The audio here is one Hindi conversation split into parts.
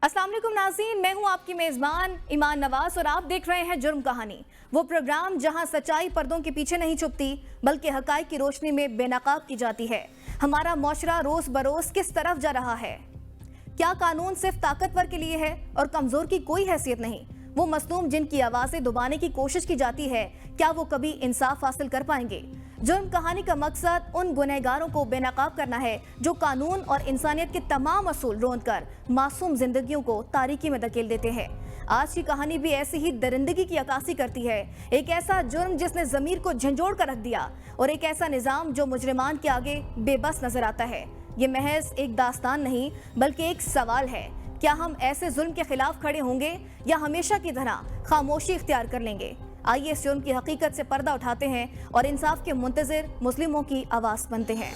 अस्सलाम वालेकुम नाज़रीन, मैं हूं आपकी मेज़बान ईमान नवाज और आप देख रहे हैं जुर्म कहानी, वो प्रोग्राम जहां सच्चाई पर्दों के पीछे नहीं छुपती बल्कि हक़ाइक़ की रोशनी में बेनकाब की जाती है। हमारा मुआशरा रोज़ बरोज़ किस तरफ जा रहा है? क्या कानून सिर्फ ताकतवर के लिए है और कमज़ोर की कोई हैसियत नहीं? वो मज़लूम जिनकी आवाज़ें दबाने की कोशिश की जाती है, क्या वो कभी इंसाफ हासिल कर पाएंगे? जुर्म कहानी का मकसद उन गुनहगारों को बेनकाब करना है जो कानून और इंसानियत के तमाम असूल रोंद कर मासूम जिंदगियों को तारीकी में धकेल देते हैं। आज की कहानी भी ऐसी ही दरिंदगी की अक्कासी करती है। एक ऐसा जुर्म जिसने ज़मीर को झंझोड़ कर रख दिया और एक ऐसा निज़ाम जो मुजरिमान के आगे बेबस नजर आता है। ये महज एक दास्तान नहीं बल्कि एक सवाल है, क्या हम ऐसे जुल्म के खिलाफ खड़े होंगे या हमेशा की तरह खामोशी इख्तियार कर लेंगे? आइए इस जुर्म की हकीकत से पर्दा उठाते हैं और इंसाफ के मुंतज़िर मुस्लिमों की आवाज़ बनते हैं।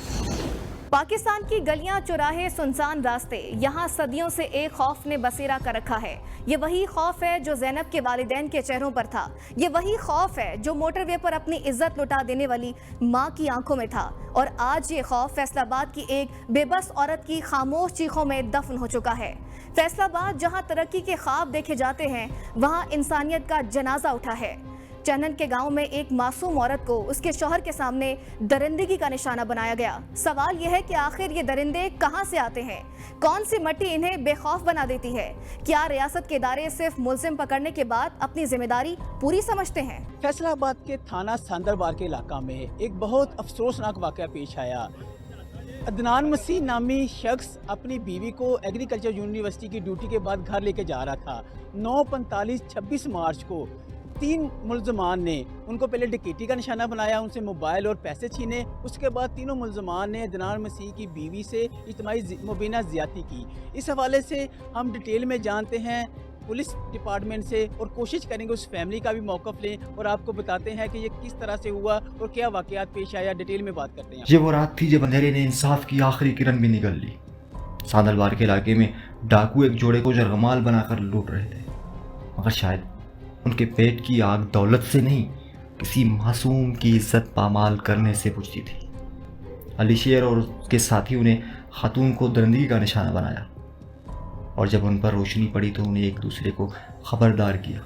पाकिस्तान की गलियां, चौराहे, सुनसान रास्ते, यहाँ सदियों से एक खौफ ने बसेरा कर रखा है। ये वही खौफ है जो ज़ैनब के वालिदैन के चेहरों पर था। ये वही खौफ है जो मोटरवे पर अपनी इज्जत लुटा देने वाली माँ की आंखों में था। और आज ये खौफ फैसलाबाद की एक बेबस औरत की खामोश चीखों में दफन हो चुका है। फैसलाबाद जहाँ तरक्की के ख्वाब देखे जाते हैं, वहाँ इंसानियत का जनाजा उठा है। चनन के गांव में एक मासूम औरत को उसके शौहर के सामने दरिंदगी का निशाना बनाया गया। सवाल यह है कि आखिर ये दरिंदे कहां से आते हैं? कौन सी मिट्टी इन्हें बेखौफ बना देती है? क्या रियासत के इदारे सिर्फ मुलजिम पकड़ने के बाद अपनी जिम्मेदारी पूरी समझते हैं? फैसलाबाद के थाना सांदरबार के इलाका में एक बहुत अफसोसनाक वाक़या पेश आया। अदनान मसीह नामी शख्स अपनी बीवी को एग्रीकल्चर यूनिवर्सिटी की ड्यूटी के बाद घर लेके जा रहा था। 9:45-26 मार्च को 3 मुलजमान ने उनको पहले डकैती का निशाना बनाया, उनसे मोबाइल और पैसे छीने। उसके बाद तीनों मुलजमान ने अदनान मसीह की बीवी से इज्तिमाई मुबीना ज़्यादती की। इस हवाले से हम डिटेल में जानते हैं पुलिस डिपार्टमेंट से और कोशिश करेंगे उस फैमिली का भी मौक़िफ़ लें और आपको बताते हैं कि ये किस तरह से हुआ और क्या वाक़यात पेश आया। डिटेल में बात करते हैं। ये वो रात थी जब अंधेरे ने इंसाफ की आखिरी किरण भी निगल ली। सांदलबार के इलाके में डाकू एक जोड़े को जरगमाल बनाकर लूट रहे थे, मगर शायद उनके पेट की आग दौलत से नहीं, किसी मासूम की इज्जत पामाल करने से बुझती थी। अली शेर और उसके साथियों ने खातून को दरिंदगी का निशाना बनाया और जब उन पर रोशनी पड़ी तो उन्हें एक दूसरे को खबरदार किया।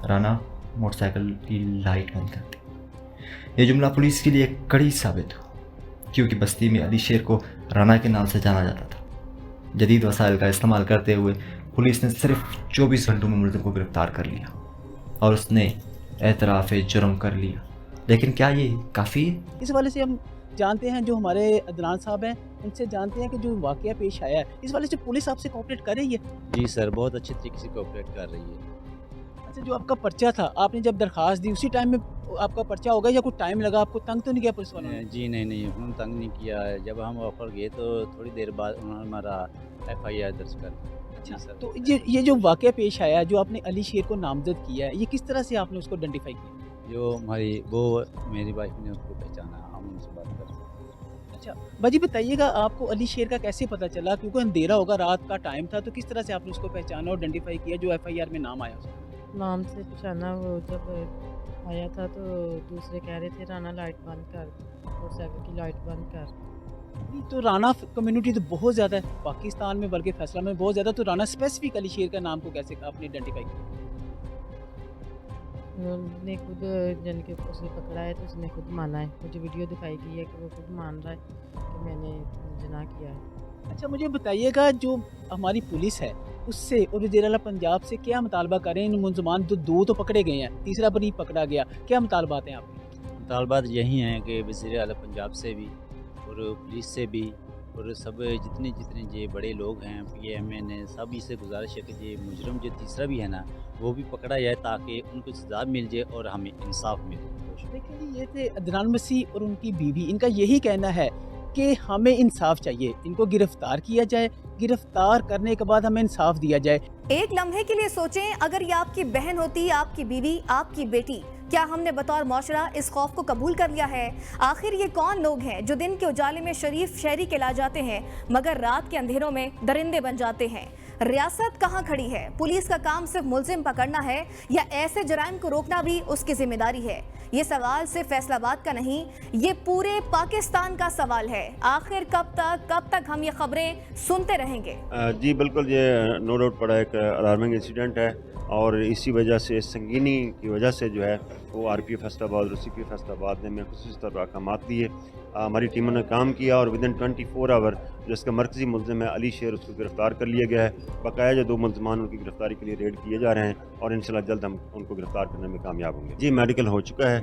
राना, मोटरसाइकिल की लाइट बंद कर दी। यह जुमला पुलिस के लिए एक कड़ी साबित हुआ, क्योंकि बस्ती में अली शेर को राना के नाम से जाना जाता था। जदीद वसाइल का इस्तेमाल करते हुए पुलिस ने सिर्फ 24 घंटों में मुलजिम को गिरफ्तार कर लिया और उसने एतराफ़ जुर्म कर लिया। लेकिन क्या ये काफ़ी है? इस वाले से हम जानते हैं, जो हमारे अदनान साहब हैं उनसे जानते हैं कि जो वाक़या पेश आया है, इस वाले से पुलिस आपसे कोऑपरेट कर रही है? जी सर, बहुत अच्छे तरीके से कोऑपरेट कर रही है। अच्छा, जो आपका पर्चा था, आपने जब दरख्वास्त दी उसी टाइम में आपका पर्चा होगा या कोई टाइम लगा? आपको तंग तो नहीं किया पुलिस वालों ने? जी नहीं, उन्होंने तंग नहीं किया है। जब हम ऑफर गए तो थोड़ी देर बाद उन्होंने हमारा FIR दर्ज कर दिया। अच्छा सर, तो ये जो वाक़या पेश आया, जो आपने अली शेर को नामजद किया है, ये किस तरह से आपने उसको आइडेंटिफाई किया? जो मेरी वाइफ ने उसको पहचाना, हम उनसे बात कर सकते हैं। अच्छा बाजी, बताइएगा आपको अली शेर का कैसे पता चला? क्योंकि अंधेरा होगा, रात का टाइम था, तो किस तरह से आपने उसको पहचाना और आइडेंटिफाई किया जो FIR में नाम आया उसका? नाम से पहचाना। वो जब आया था तो दूसरे कह रहे थे राना लाइट बंद कर, मोटरसाइकिल की लाइट बंद कर। तो राना कम्युनिटी तो बहुत ज़्यादा है पाकिस्तान में, बल्कि फैसला में बहुत ज़्यादा। तो राना स्पेसिफिक अली शेर का नाम को कैसे आपने आइडेंटिफाई किया? उन्होंने खुद जन के उसने पकड़ा है तो उसने खुद माना है। मुझे वीडियो दिखाई गई है कि वो खुद मान रहा है कि मैंने जना किया है। अच्छा, मुझे बताइएगा जो हमारी पुलिस है उससे और वज़ीर आला पंजाब से क्या मुतालबा करें? इन मुलजमान जो 2 तो पकड़े गए हैं, तीसरा भी नहीं पकड़ा गया, क्या मुतालबात हैं आपके? मुतालबात यही हैं कि वज़ीर आला पंजाब से भी और पुलिस से भी और सब जितने ये बड़े लोग हैं, PMN, सभी से गुजारिश है कि ये मुजरम जो तीसरा भी है ना, वो भी पकड़ा जाए ताकि उनको सज़ा मिल जाए और हमें इंसाफ मिले। देखिए, ये थे अदनान मसीह और उनकी बीवी। इनका यही कहना है कि हमें इंसाफ चाहिए, इनको गिरफ्तार किया जाए, गिरफ्तार करने के बाद हमें इंसाफ दिया जाए। एक लम्हे के लिए सोचें, अगर ये आपकी बहन होती, आपकी बीवी, आपकी बेटी, क्या हमने बतौर मुआशरा इस खौफ को कबूल कर लिया है? आखिर ये कौन लोग हैं जो दिन के उजाले में शरीफ शहरी कहला जाते हैं मगर रात के अंधेरों में दरिंदे बन जाते हैं? रियासत कहां खड़ी है? पुलिस का काम सिर्फ मुलजिम पकड़ना है या ऐसे जराइम को रोकना भी उसकी जिम्मेदारी है? ये सवाल सिर्फ फैसलाबाद का नहीं, ये पूरे पाकिस्तान का सवाल है। आखिर कब तक हम ये खबरें सुनते रहेंगे? जी बिल्कुल, ये नो डाउट बड़ा एक अलार्मिंग इंसिडेंट है और इसी वजह से, संगीनी की वजह से जो है वो RPF फैसलाबाद और CP फैसलाबाद ने में खुसूसी तौर पर अहकाम दिए। हमारी टीमों ने काम किया और विदिन 24 आवर जो इसका मरकज़ी मुलज़िम है अली शेर, उसको गिरफ़्तार कर लिया गया है। बकाया जो 2 मुलज़मान उनकी गिरफ़्तारी के लिए रेड किए जा रहे हैं और इंशाल्लाह जल्द हम उनको गिरफ़्तार करने में कामयाब होंगे। जी मेडिकल हो चुका है,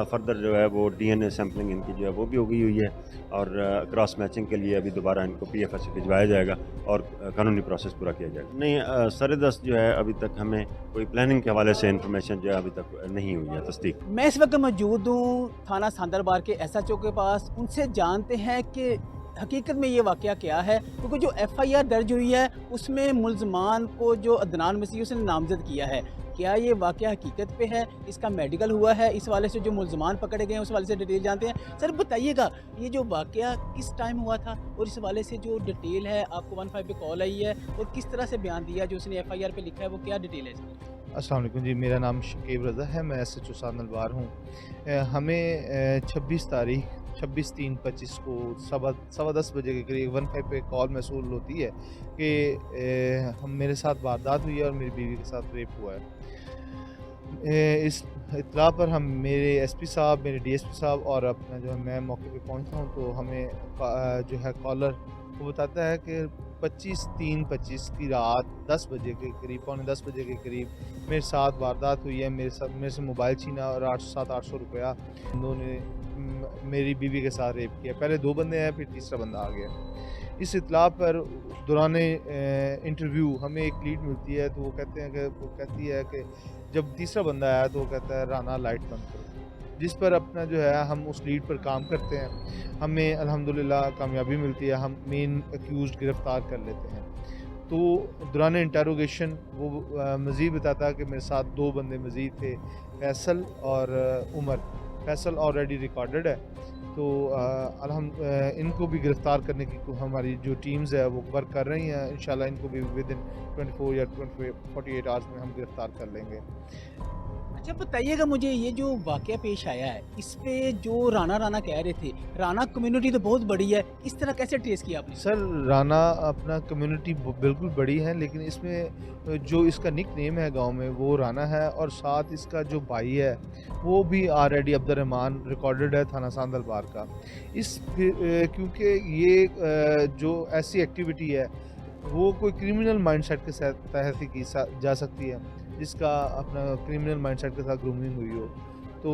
फर्दर जो है वो DNA सैम्पलिंग इनकी जो है वो भी हो गई हुई है और क्रॉस मैचिंग के लिए अभी दोबारा इनको PFS से भिजवाया जाएगा और कानूनी प्रोसेस पूरा किया जाएगा। नहीं, सरदस्त जो है अभी तक हमें कोई प्लानिंग के हवाले से इंफॉर्मेशन जो है अभी तक नहीं हुई है तस्दीक। मैं इस वक्त मौजूद हूँ थाना सांदरबार के SHO के पास। उनसे जानते हैं कि हकीकत में ये वाक़या क्या है, क्योंकि जो FIR दर्ज हुई है उसमें मुलजमान को जो अदनान मसीह उसने नामजद किया है। क्या ये वाक़या हकीकत पे है? इसका मेडिकल हुआ है? इस वाले से जो मुलजमान पकड़े गए हैं उस वाले से डिटेल जानते हैं। सर बताइएगा, ये जो वाक़या किस टाइम हुआ था और इस वाले से जो डिटेल है, आपको 15 पे कॉल आई है और किस तरह से बयान दिया जो उसने FIR पे लिखा है, वो क्या डिटेल है इसकी? अस्सलाम वालेकुम जी, मेरा नाम शकीब रज़ा है, मैं SHO सांदरबार हूँ। हमें 26 तारीख 26/3/25 को 10:15 बजे के करीब 15 पे कॉल मसूल होती है कि हम मेरे साथ वारदात हुई है और मेरी बीवी के साथ रेप हुआ है। इस इत्तला पर हम मेरे SP साहब, मेरे DSP साहब और अपना जो है मैं मौके पे पहुंचता हूं तो हमें जो है कॉलर वो बताता है कि 25/3/25 की रात 10 बजे के करीब, पौने 10 बजे के करीब मेरे साथ वारदात हुई है। मेरे से मोबाइल छीना और 800 रुपया उन्होंने मेरी बीवी के साथ रेप किया। पहले 2 बंदे हैं, फिर तीसरा बंदा आ गया। इस इत्तला पर दौरान इंटरव्यू हमें एक लीड मिलती है तो वो कहती है कि जब तीसरा बंदा आया तो वो कहता है राना लाइट बंद करो, जिस पर अपना जो है हम उस लीड पर काम करते हैं। हमें अल्हम्दुलिल्लाह कामयाबी मिलती है, हम मेन अक्यूज़्ड गिरफ़्तार कर लेते हैं। तो दौरान इंटरोगेशन वो मज़ीद बताता है कि मेरे साथ 2 बंदे मज़ीद थे, फैसल और उमर। फैसल ऑलरेडी रिकॉर्डेड है, तो इनको भी गिरफ़्तार करने की हमारी जो टीम्स है वो वर्क कर रही हैं। इंशाल्लाह इनको भी विदिन 24 या 48 आवर्स में हम गिरफ़्तार कर लेंगे। अच्छा बताइएगा मुझे, ये जो वाक़या पेश आया है इस पे जो राना कह रहे थे, राना कम्युनिटी तो बहुत बड़ी है, इस तरह कैसे ट्रेस किया आपने? सर राना अपना कम्युनिटी बिल्कुल बड़ी है, लेकिन इसमें जो इसका निक नेम है गांव में वो राना है और साथ इसका जो भाई है वो भी ऑलरेडी अब्दुर्रहमान रिकॉर्डेड है थाना सांदरबार का। क्योंकि ये जो ऐसी एक्टिविटी है वो कोई क्रिमिनल माइंडसेट के तहत ही की जा सकती है, जिसका अपना क्रिमिनल माइंडसेट के साथ ग्रूमिंग हुई हो। तो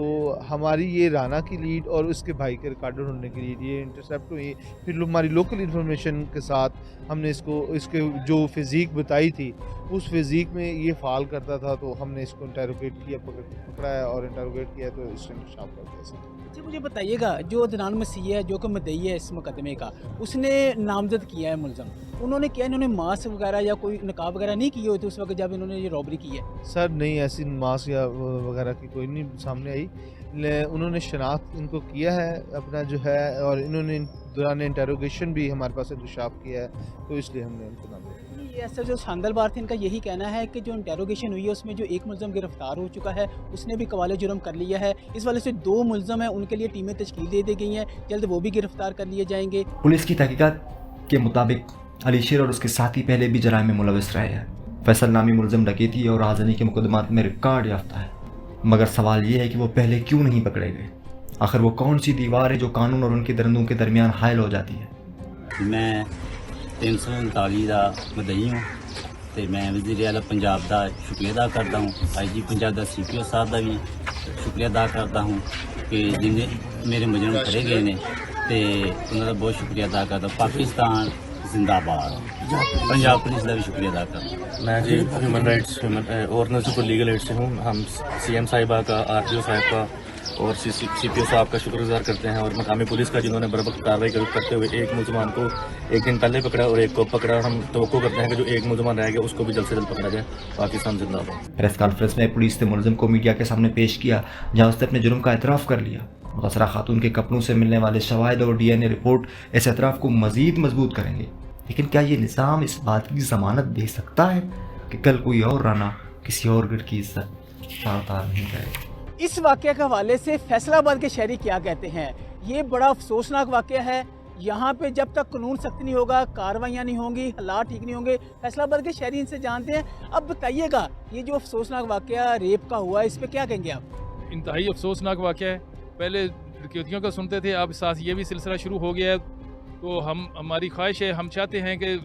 हमारी ये राना की लीड और उसके भाई के रिकॉर्डर होने की लीड ये इंटरसेप्ट हुई। फिर हमारी लोकल इन्फॉर्मेशन के साथ हमने इसके जो फिज़ीक बताई थी, उस फिज़ीक में ये फ़ाल करता था, तो हमने इसको इंटरोगेट किया, पकड़ा है और इंटरोगेट किया तो इसने इंकशाफ कर दिया। अच्छा मुझे बताइएगा, जो अदनान मसीह है जो कि मुद्दई है इस मुकदमे का, उसने नामजद किया है मुलज़म, उन्होंने क्या इन्होंने मास्क वगैरह या कोई नकाब वगैरह नहीं किए होते उस वक्त जब इन्होंने ये रॉबरी की है? सर नहीं, ऐसी मास्क या वगैरह की कोई नहीं सामने आई। उन्होंने शनाख्त इनको किया है अपना जो है, और इन्होंने दौरान इंटरोगेशन भी हमारे पास इंकशाफ किया है, तो इसलिए हमने इनको नाम दिया। ये ऐसा जो सांदरबार थे, इनका यही कहना है कि जो इंटरोगेशन हुई है उसमें जो एक मुलज़म गिरफ्तार हो चुका है उसने भी कवाले जुर्म कर लिया है। इस वाले से 2 मुलज़म हैं, उनके लिए टीमें तश्कील दे दी गई हैं, जल्द वो भी गिरफ्तार कर लिए जाएंगे। पुलिस की तहकीकात के मुताबिक अली शेर और उसके साथी पहले भी जराइम में मुलविस रहे हैं। फैसल नामी मुलज़म डकैती और आज़नी के मुकदमात में रिकॉर्ड याफ्ता है, मगर सवाल ये है कि वो पहले क्यों नहीं पकड़े गए? आखिर वो कौन सी दीवार है जो कानून और उनके दरिंदों के दरमियान हायल हो जाती है? मैं 339 का मुद्दई हूँ तो मैं वज़ीर आला पंजाब का शुक्रिया अदा करता हूँ, IG पंजाब का CPO साहब का भी शुक्रिया अदा करता हूँ कि जिन्हें मेरे मुजरम फड़े गए ने, तो उन्होंने बहुत शुक्रिया अदा करता। पाकिस्तान जिंदाबाद, पंजाब पुलिस का भी शुक्रिया अदा करता। मैं जी human rights organisation legal aid से हूँ। हम CM साहिबा का, RPO साहब का और CPO साहब का शुक्रगुजार करते हैं और मकामी पुलिस का जिन्होंने बरवक्त कार्रवाई करते हुए एक मुलजमान को एक दिन पहले पकड़ा और एक को पकड़ा। हम तवक्को करते हैं कि जो एक मुलजमान रह गया उसको भी जल्द से जल्द पकड़ा जाए। पाकिस्तान जिंदाबाद। प्रेस कॉन्फ्रेंस में पुलिस ने मुलजिम को मीडिया के सामने पेश किया, जहां उसने अपने जुर्म का एतराफ़ कर लिया। मुतासरा खातून के कपड़ों से मिलने वाले शवाहिद और DNA रिपोर्ट इस एतराफ़ को मज़ीद मजबूत करेंगे। लेकिन क्या ये निज़ाम इस बात की ज़मानत दे सकता है कि कल कोई और राना किसी और घर की इज्जत तार नहीं जाएगी? इस वाक़े के हवाले से फैसलाबाद के शहरी क्या कहते हैं? ये बड़ा अफसोसनाक वाक़या है। यहाँ पे जब तक कानून सख्त नहीं होगा, कार्रवाइयाँ नहीं होंगी, हालात ठीक नहीं होंगे। फैसलाबाद के शहरी इनसे जानते हैं। अब बताइएगा, ये जो अफसोसनाक वाक़या रेप का हुआ, इस पर क्या कहेंगे आप? इंतहाई अफसोसनाक वाक़या है। पहले डकैतियों का सुनते थे, अब साथ ये भी सिलसिला शुरू हो गया है। तो हमारी ख्वाहिश है, हम चाहते हैं कि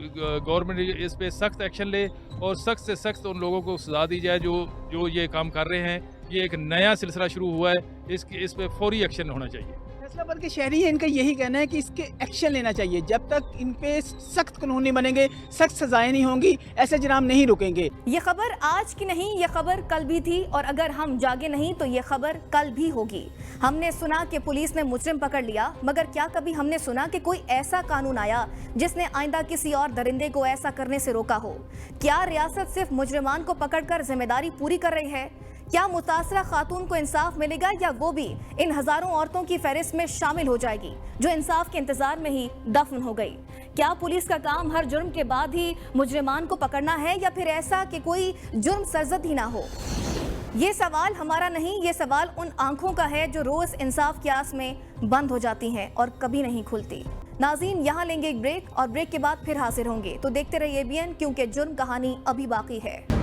गवर्नमेंट इस पे सख्त एक्शन ले और सख्त से सख्त उन लोगों को सजा दी जाए जो ये काम कर रहे हैं। ये एक नया सिलसिला शुरू हुआ है, इस पे फौरी एक्शन होना चाहिए। फैसलाबाद के शहरी हैं, इनका यही कहना है कि इसके एक्शन लेना चाहिए। जब तक इन पे सख्त कानून नहीं बनेंगे, सख्त सजाएं नहीं होंगी, ऐसे जुर्म नहीं रुकेंगे। ये खबर आज की नहीं, ये खबर कल भी थी, और अगर हम जागे नहीं तो ये खबर कल भी होगी। हमने सुना कि पुलिस ने मुजरिम पकड़ लिया, मगर क्या कभी हमने सुना कि कोई ऐसा कानून आया जिसने आइंदा किसी और दरिंदे को ऐसा करने से रोका हो? क्या रियासत सिर्फ मुजरिमान को पकड़कर जिम्मेदारी पूरी कर रही है? क्या मुतासरा खातून को इंसाफ मिलेगा, या वो भी इन हजारों औरतों की फहरिस्त में शामिल हो जाएगी जो इंसाफ के इंतजार में ही दफन हो गई? क्या पुलिस का काम हर जुर्म के बाद ही मुजरिमान को पकड़ना है, या फिर ऐसा कि कोई जुर्म सरजद ही ना हो? ये सवाल हमारा नहीं, ये सवाल उन आंखों का है जो रोज इंसाफ की आस में बंद हो जाती हैं और कभी नहीं खुलती। नाज़रीन, यहाँ लेंगे एक ब्रेक और ब्रेक के बाद फिर हाजिर होंगे। तो देखते रहिए ABN, क्योंकि जुर्म कहानी अभी बाकी है।